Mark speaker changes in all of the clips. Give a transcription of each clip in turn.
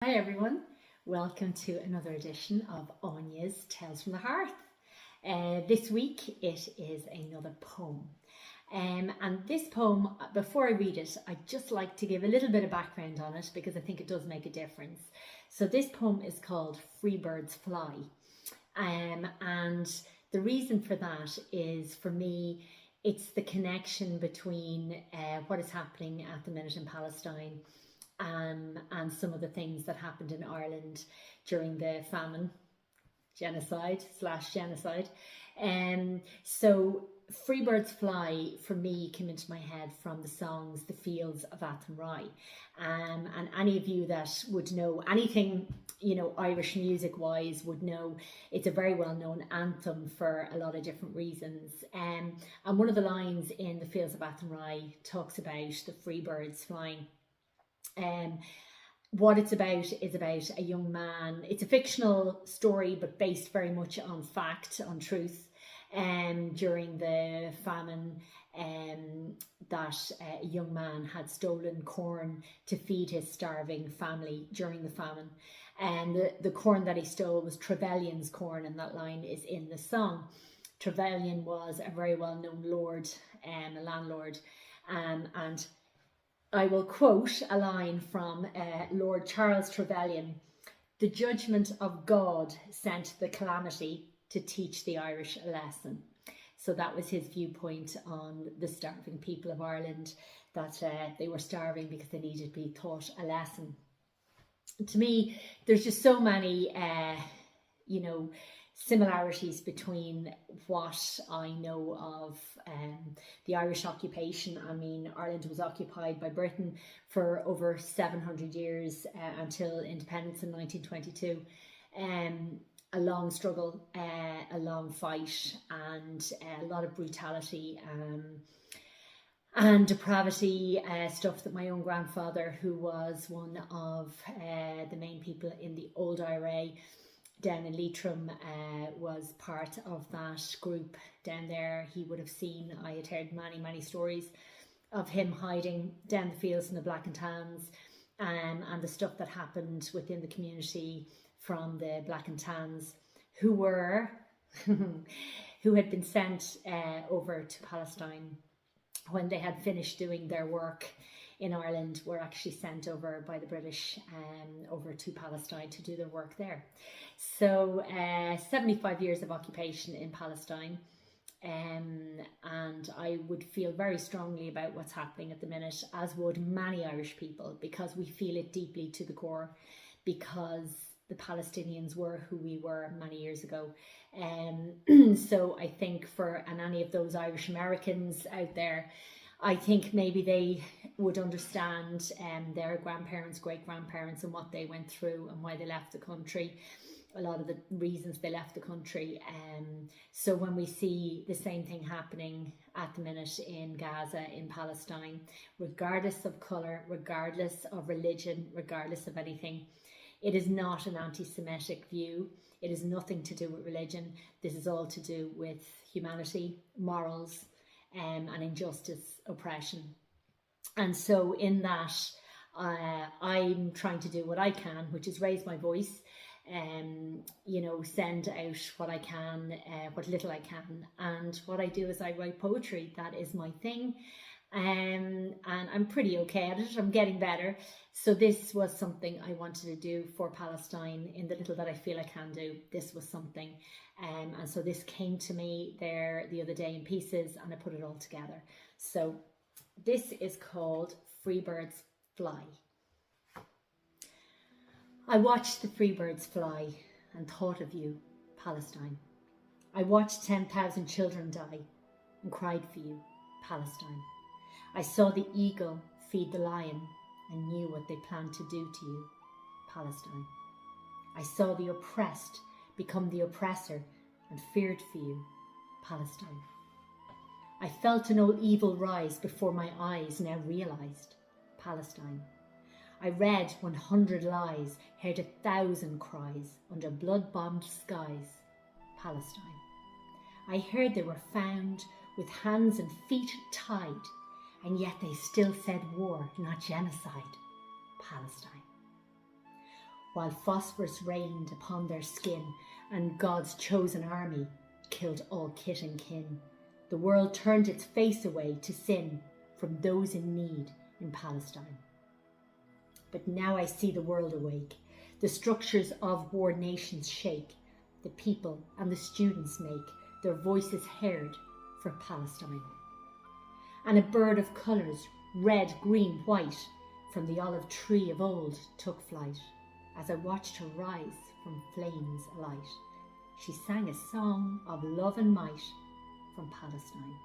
Speaker 1: Hi everyone, welcome to another edition of Áines Tales from the Hearth. This week it is another poem. And this poem, before I read it, I'd just like to give a little bit of background on it because I think it does make a difference. So this poem is called Free Birds Fly. And the reason for that is, for me, it's the connection between what is happening at the minute in Palestine and some of the things that happened in Ireland during the famine, genocide. So Free Birds Fly, for me, came into my head from the songs The Fields of Athenry. And any of you that would know anything, Irish music wise, would know it's a very well known anthem for a lot of different reasons. And one of the lines in The Fields of Athenry talks about the free birds flying. What it's about is about a young man. It's a fictional story, but based very much on fact, on truth. During the famine, that a young man had stolen corn to feed his starving family during the famine. And the corn that he stole was Trevelyan's corn, and that line is in the song. Trevelyan was a very well-known lord, a landlord, and I will quote a line from Lord Charles Trevelyan: "The judgment of God sent the calamity to teach the Irish a lesson." So that was his viewpoint on the starving people of Ireland, that they were starving because they needed to be taught a lesson. To me, there's just so many, similarities between what I know of the Irish occupation. I mean, Ireland was occupied by Britain for over 700 years until independence in 1922. A long struggle, a long fight, and a lot of brutality and depravity, stuff that my own grandfather, who was one of the main people in the old IRA down in Leitrim, was part of that group down there. He would have seen, I had heard many stories of him hiding down the fields in the Black and Tans, and the stuff that happened within the community from the Black and Tans, who were who had been sent over to Palestine when they had finished doing their work in Ireland, were actually sent over by the British over to Palestine to do their work there. So 75 years of occupation in Palestine, and I would feel very strongly about what's happening at the minute, as would many Irish people, because we feel it deeply to the core, because the Palestinians were who we were many years ago. So I think for any of those Irish Americans out there, I think maybe they would understand their grandparents, great-grandparents, and what they went through and why they left the country, a lot of the reasons they left the country. So when we see the same thing happening at the minute in Gaza, in Palestine, regardless of colour, regardless of religion, regardless of anything, it is not an anti-Semitic view. It is nothing to do with religion. This is all to do with humanity, morals, and injustice, oppression. And so in that, I'm trying to do what I can, which is raise my voice, send out what I can, what little I can. And what I do is I write poetry. That is my thing. And I'm pretty okay at it. I'm getting better. So this was something I wanted to do for Palestine. In the little that I feel I can do, this was something. And so this came to me there the other day in pieces, and I put it all together. So this is called Free Birds Fly. I watched the free birds fly and thought of you, Palestine. I watched 10,000 children die and cried for you, Palestine. I saw the eagle feed the lion and knew what they planned to do to you, Palestine. I saw the oppressed become the oppressor and feared for you, Palestine. I felt an old evil rise before my eyes, now realised, Palestine. I read 100 lies, heard 1,000 cries under blood-bombed skies, Palestine. I heard they were found with hands and feet tied, and yet they still said war, not genocide, Palestine. while phosphorus rained upon their skin, and God's chosen army killed all kith and kin. The world turned its face away to sin from those in need in Palestine. But now I see the world awake. The structures of war nations shake. The people and the students make their voices heard for Palestine. And a bird of colours, red, green, white, from the olive tree of old took flight. As I watched her rise from flames alight, she sang a song of love and might from Palestine.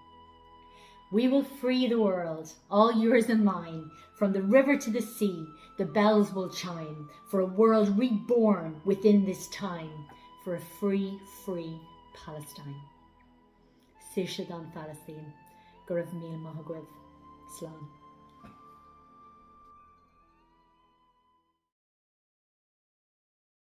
Speaker 1: We will free the world, all yours and mine. From the river to the sea, the bells will chime, for a world reborn within this time, for a free, free Palestine. Saoirse don Palestine, go raibh míle maith agam, slán.